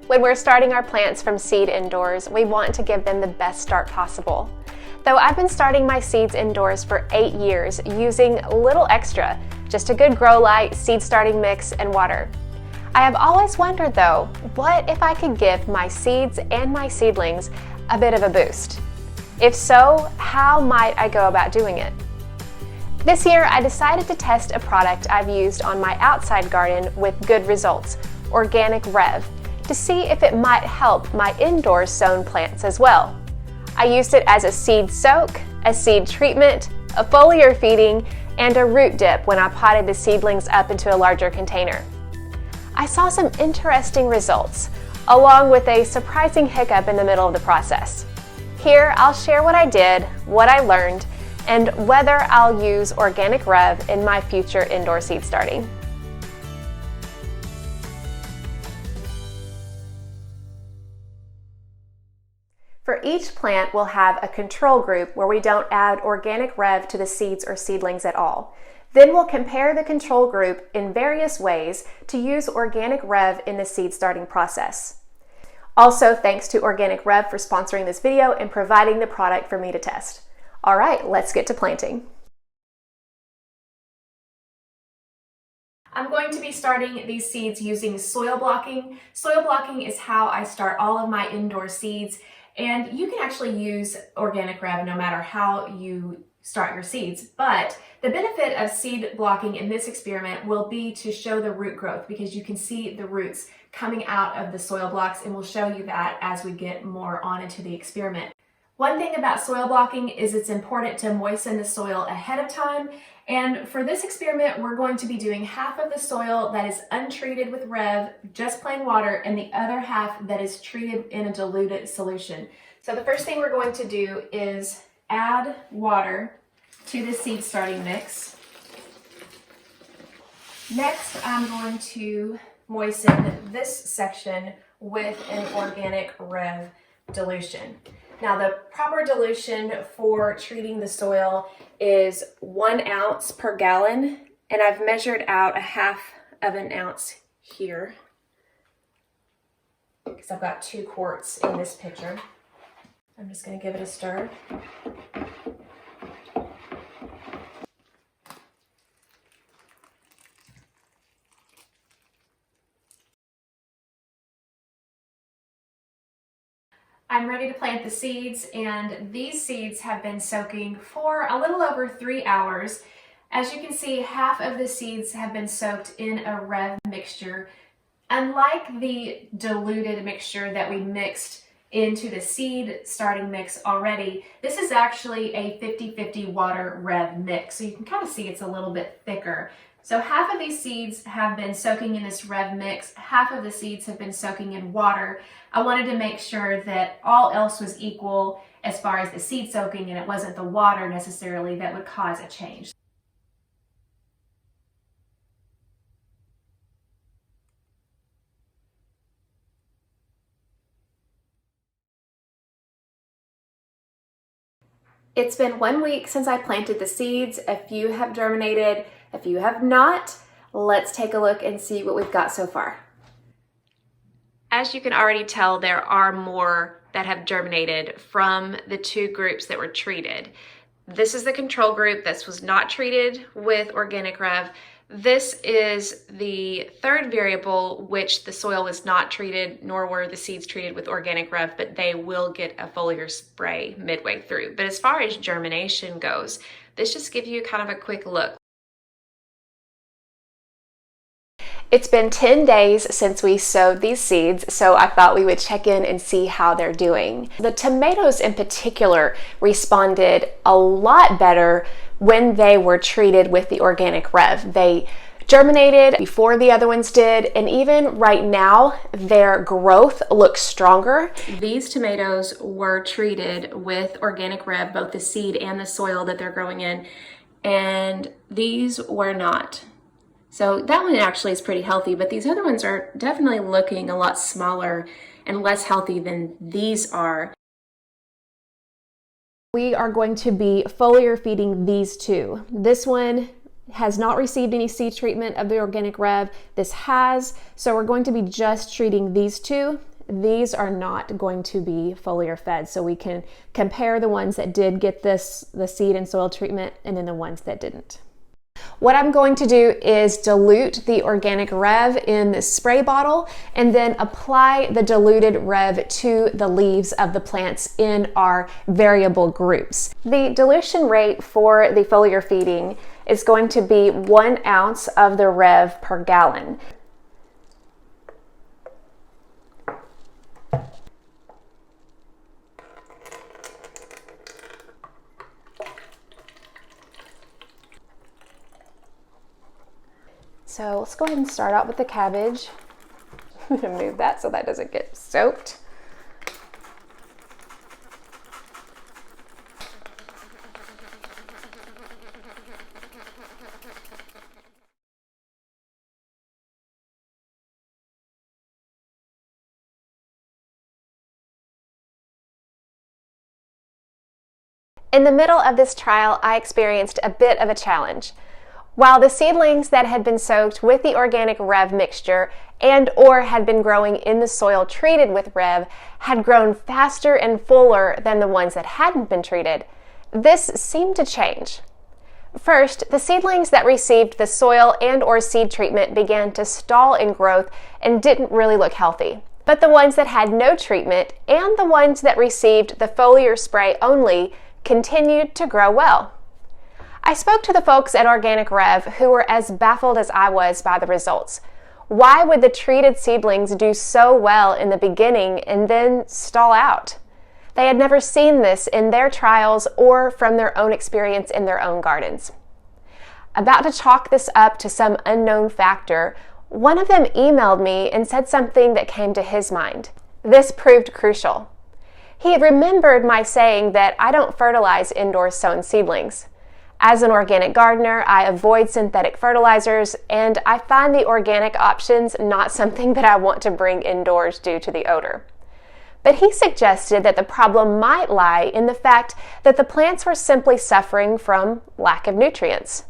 When we're starting our plants from seed indoors, we want to give them the best start possible. Though I've been starting my seeds indoors for 8 years using little extra, just a good grow light, seed starting mix, and water. I have always wondered though, what if I could give my seeds and my seedlings a bit of a boost? If so, how might I go about doing it? This year, I decided to test a product I've used on my outside garden with good results, Organic REV, to see if it might help my indoor sown plants as well. I used it as a seed soak, a seed treatment, a foliar feeding, and a root dip when I potted the seedlings up into a larger container. I saw some interesting results, along with a surprising hiccup in the middle of the process. Here, I'll share what I did, what I learned, and whether I'll use Organic REV in my future indoor seed starting. For each plant, we'll have a control group where we don't add Organic REV to the seeds or seedlings at all. Then we'll compare the control group in various ways to use Organic REV in the seed starting process. Also, thanks to Organic REV for sponsoring this video and providing the product for me to test. All right, let's get to planting. I'm going to be starting these seeds using soil blocking. Soil blocking is how I start all of my indoor seeds. And you can actually use Organic REV no matter how you start your seeds. But the benefit of seed blocking in this experiment will be to show the root growth, because you can see the roots coming out of the soil blocks, and we'll show you that as we get more on into the experiment. One thing about soil blocking is it's important to moisten the soil ahead of time. And for this experiment, we're going to be doing half of the soil that is untreated with REV, just plain water, and the other half that is treated in a diluted solution. So the first thing we're going to do is add water to the seed starting mix. Next, I'm going to moisten this section with an Organic REV dilution. Now, the proper dilution for treating the soil is 1 ounce per gallon, and I've measured out 1/2 of an ounce here because I've got 2 quarts in this pitcher. I'm just going to give it a stir. I'm ready to plant the seeds, and these seeds have been soaking for a little over 3 hours. As you can see, half of the seeds have been soaked in a REV mixture. Unlike the diluted mixture that we mixed into the seed starting mix already, this is actually a 50-50 water REV mix. So you can kind of see it's a little bit thicker. So half of these seeds have been soaking in this REV mix, half of the seeds have been soaking in water. I wanted to make sure that all else was equal as far as the seed soaking, and it wasn't the water necessarily that would cause a change. It's been 1 week since I planted the seeds. A few have germinated, a few have not. Let's take a look and see what we've got so far. As you can already tell, there are more that have germinated from the 2 groups that were treated. This is the control group. This was not treated with Organic REV. This is the 3rd variable, which the soil was not treated, nor were the seeds treated with Organic REV, but they will get a foliar spray midway through. But as far as germination goes, this just gives you kind of a quick look. It's been 10 days since we sowed these seeds, so I thought we would check in and see how they're doing. The tomatoes in particular responded a lot better when they were treated with the Organic REV. They germinated before the other ones did, and even right now, their growth looks stronger. These tomatoes were treated with Organic REV, both the seed and the soil that they're growing in, and these were not. So that one actually is pretty healthy, but these other ones are definitely looking a lot smaller and less healthy than these are. We are going to be foliar feeding these 2. This one has not received any seed treatment of the Organic REV. This has, so we're going to be just treating these 2. these are not going to be foliar fed. So we can compare the ones that did get the seed and soil treatment and then the ones that didn't. What I'm going to do is dilute the Organic REV in this spray bottle and then apply the diluted REV to the leaves of the plants in our variable groups. The dilution rate for the foliar feeding is going to be 1 ounce of the REV per gallon. So let's go ahead and start out with the cabbage. I'm gonna move that so that doesn't get soaked. In the middle of this trial, I experienced a bit of a challenge. While the seedlings that had been soaked with the Organic REV mixture and/or had been growing in the soil treated with REV had grown faster and fuller than the ones that hadn't been treated, this seemed to change. First, the seedlings that received the soil and/or seed treatment began to stall in growth and didn't really look healthy. But the ones that had no treatment and the ones that received the foliar spray only continued to grow well. I spoke to the folks at Organic REV who were as baffled as I was by the results. Why would the treated seedlings do so well in the beginning and then stall out? They had never seen this in their trials or from their own experience in their own gardens. About to chalk this up to some unknown factor, one of them emailed me and said something that came to his mind. This proved crucial. He had remembered my saying that I don't fertilize indoor-sown seedlings. As an organic gardener, I avoid synthetic fertilizers, and I find the organic options not something that I want to bring indoors due to the odor. But he suggested that the problem might lie in the fact that the plants were simply suffering from lack of nutrients.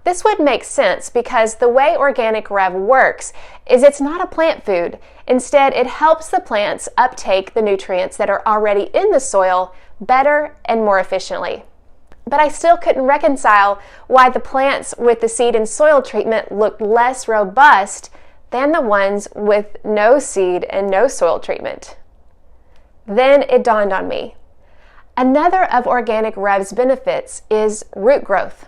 This would make sense because the way Organic REV works is it's not a plant food. Instead, it helps the plants uptake the nutrients that are already in the soil better and more efficiently. But I still couldn't reconcile why the plants with the seed and soil treatment looked less robust than the ones with no seed and no soil treatment. Then it dawned on me. Another of Organic REV's benefits is root growth.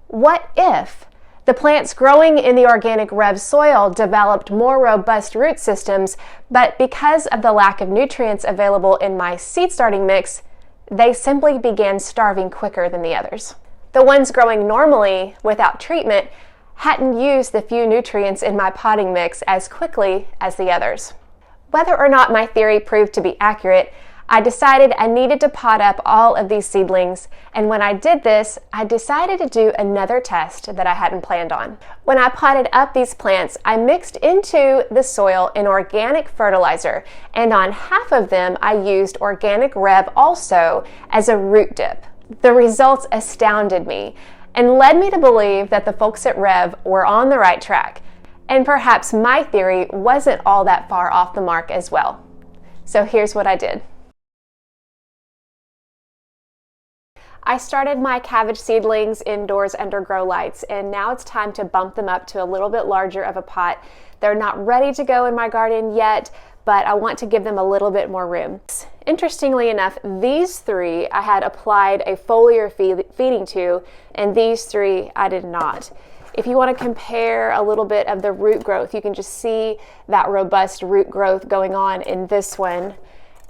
What if the plants growing in the Organic REV soil developed more robust root systems, but because of the lack of nutrients available in my seed starting mix, they simply began starving quicker than the others? The ones growing normally without treatment hadn't used the few nutrients in my potting mix as quickly as the others. Whether or not my theory proved to be accurate, I decided I needed to pot up all of these seedlings, and when I did this, I decided to do another test that I hadn't planned on. When I potted up these plants, I mixed into the soil an organic fertilizer, and on half of them I used Organic REV also as a root dip. The results astounded me and led me to believe that the folks at REV were on the right track, and perhaps my theory wasn't all that far off the mark as well. So here's what I did. I started my cabbage seedlings indoors under grow lights, and now it's time to bump them up to a little bit larger of a pot. They're not ready to go in my garden yet, but I want to give them a little bit more room. Interestingly enough, these three I had applied a foliar feeding to, and these three I did not. If you want to compare a little bit of the root growth, you can just see that robust root growth going on in this one.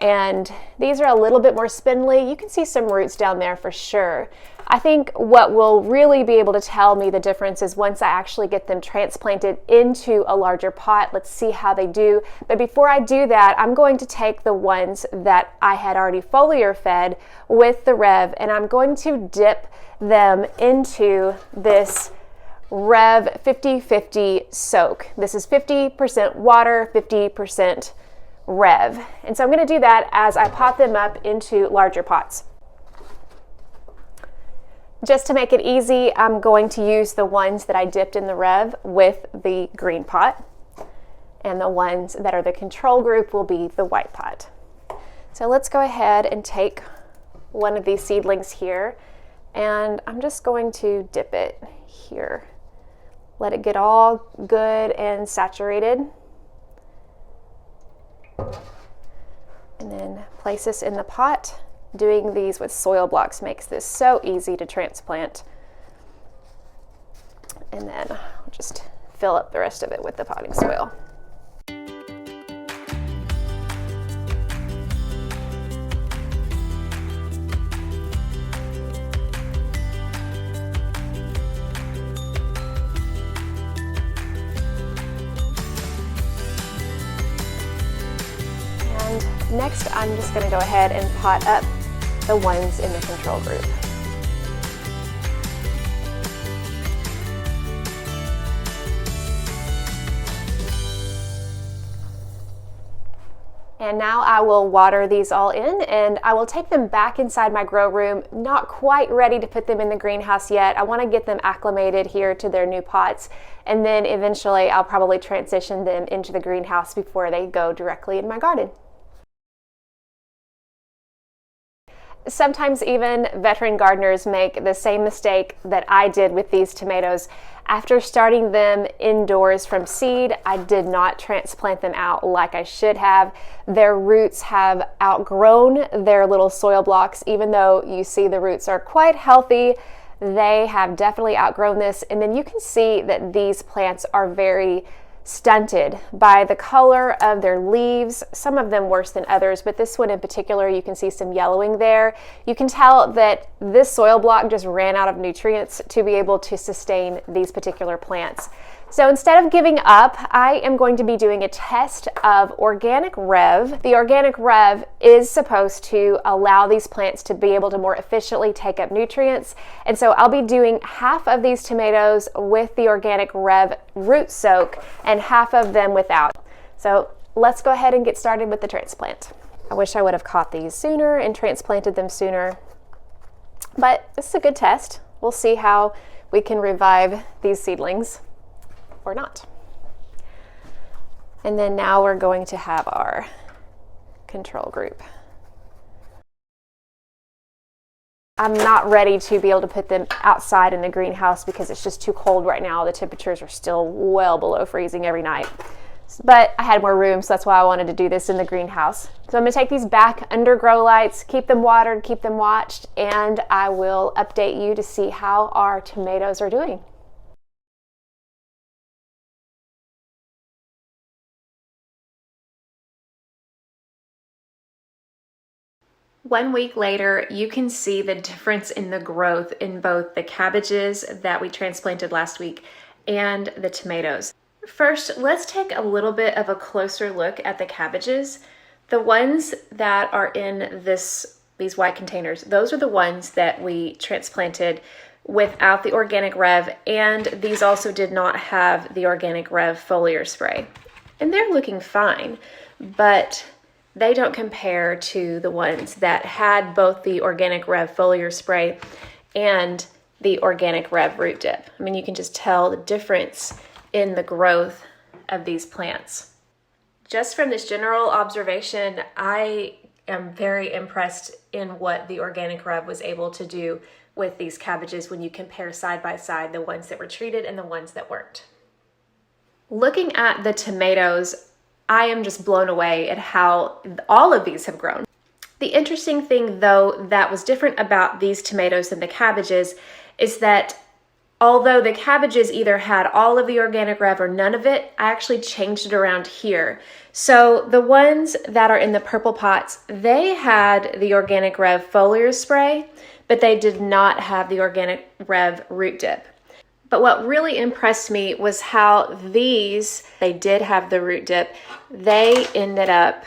And these are a little bit more spindly. You can see some roots down there for sure. I think what will really be able to tell me the difference is once I actually get them transplanted into a larger pot. Let's see how they do. But before I do that, I'm going to take the ones that I had already foliar fed with the REV, and I'm going to dip them into this REV 50-50 soak. This is 50% water, 50% REV. And so I'm going to do that as I pot them up into larger pots. Just to make it easy, I'm going to use the ones that I dipped in the REV with the green pot. and the ones that are the control group will be the white pot. So let's go ahead and take one of these seedlings here, and I'm just going to dip it here. Let it get all good and saturated. And then place this in the pot. Doing these with soil blocks makes this so easy to transplant. And then I'll just fill up the rest of it with the potting soil. And next, I'm just going to go ahead and pot up the ones in the control group. And now I will water these all in, and I will take them back inside my grow room. Not quite ready to put them in the greenhouse yet. I want to get them acclimated here to their new pots, and then eventually I'll probably transition them into the greenhouse before they go directly in my garden. Sometimes even veteran gardeners make the same mistake that I did with these tomatoes. After starting them indoors from seed, I did not transplant them out like I should have. Their roots have outgrown their little soil blocks. Even though you see the roots are quite healthy, they have definitely outgrown this. And then you can see that these plants are very stunted by the color of their leaves, some of them worse than others, but this one in particular, you can see some yellowing there. You can tell that this soil block just ran out of nutrients to be able to sustain these particular plants. So instead of giving up, I am going to be doing a test of Organic REV. The Organic REV is supposed to allow these plants to be able to more efficiently take up nutrients. And so I'll be doing half of these tomatoes with the Organic REV root soak and half of them without. So let's go ahead and get started with the transplant. I wish I would have caught these sooner and transplanted them sooner, but this is a good test. We'll see how we can revive these seedlings or not. And then now we're going to have our control group. I'm not ready to be able to put them outside in the greenhouse because it's just too cold right now. The temperatures are still well below freezing every night. But I had more room, so that's why I wanted to do this in the greenhouse. So I'm going to take these back under grow lights, keep them watered, keep them watched, and I will update you to see how our tomatoes are doing. One week later, you can see the difference in the growth in both the cabbages that we transplanted last week and the tomatoes. First, let's take a little bit of a closer look at the cabbages. The ones that are in these white containers, those are the ones that we transplanted without the Organic REV, and these also did not have the Organic REV foliar spray. And they're looking fine, but they don't compare to the ones that had both the Organic REV foliar spray and the Organic REV root dip. I mean, you can just tell the difference in the growth of these plants. Just from this general observation, I am very impressed in what the Organic REV was able to do with these cabbages when you compare side by side the ones that were treated and the ones that weren't. Looking at the tomatoes, I am just blown away at how all of these have grown. The interesting thing, though, that was different about these tomatoes than the cabbages is that although the cabbages either had all of the Organic REV or none of it, I actually changed it around here. So the ones that are in the purple pots, they had the Organic REV foliar spray, but they did not have the Organic REV root dip. But what really impressed me was how they did have the root dip. They ended up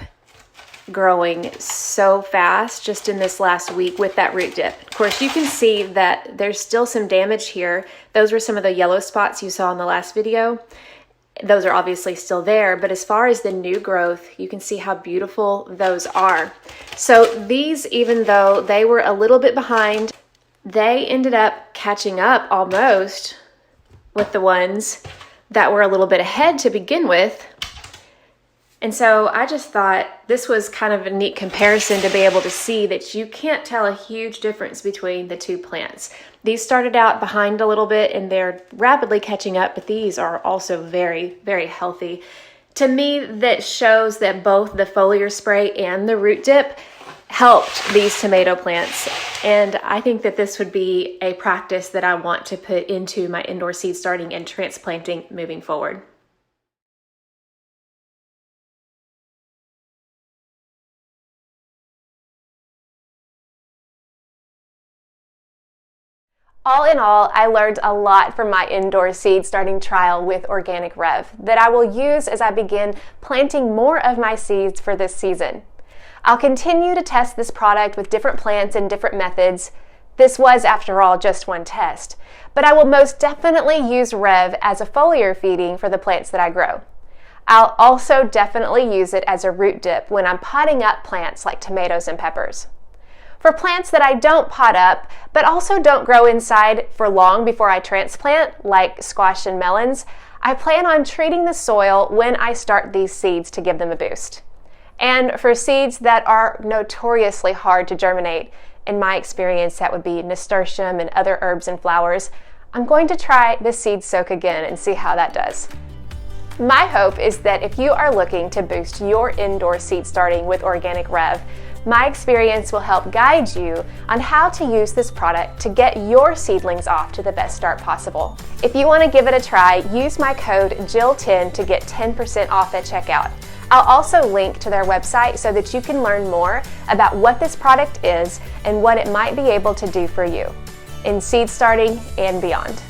growing so fast just in this last week with that root dip. Of course, you can see that there's still some damage here. Those were some of the yellow spots you saw in the last video. Those are obviously still there, but as far as the new growth, you can see how beautiful those are. So these, even though they were a little bit behind, they ended up catching up almost with the ones that were a little bit ahead to begin with. And so I just thought this was kind of a neat comparison to be able to see that you can't tell a huge difference between the two plants. These started out behind a little bit and they're rapidly catching up, but these are also very, very healthy. To me, that shows that both the foliar spray and the root dip helped these tomato plants. And I think that this would be a practice that I want to put into my indoor seed starting and transplanting moving forward. All in all, I learned a lot from my indoor seed starting trial with Organic REV that I will use as I begin planting more of my seeds for this season. I'll continue to test this product with different plants and different methods. This was, after all, just one test, but I will most definitely use REV as a foliar feeding for the plants that I grow. I'll also definitely use it as a root dip when I'm potting up plants like tomatoes and peppers. For plants that I don't pot up, but also don't grow inside for long before I transplant, like squash and melons, I plan on treating the soil when I start these seeds to give them a boost. And for seeds that are notoriously hard to germinate, in my experience that would be nasturtium and other herbs and flowers, I'm going to try the seed soak again and see how that does. My hope is that if you are looking to boost your indoor seed starting with Organic REV, my experience will help guide you on how to use this product to get your seedlings off to the best start possible. If you want to give it a try, use my code JILL10 to get 10% off at checkout. I'll also link to their website so that you can learn more about what this product is and what it might be able to do for you in seed starting and beyond.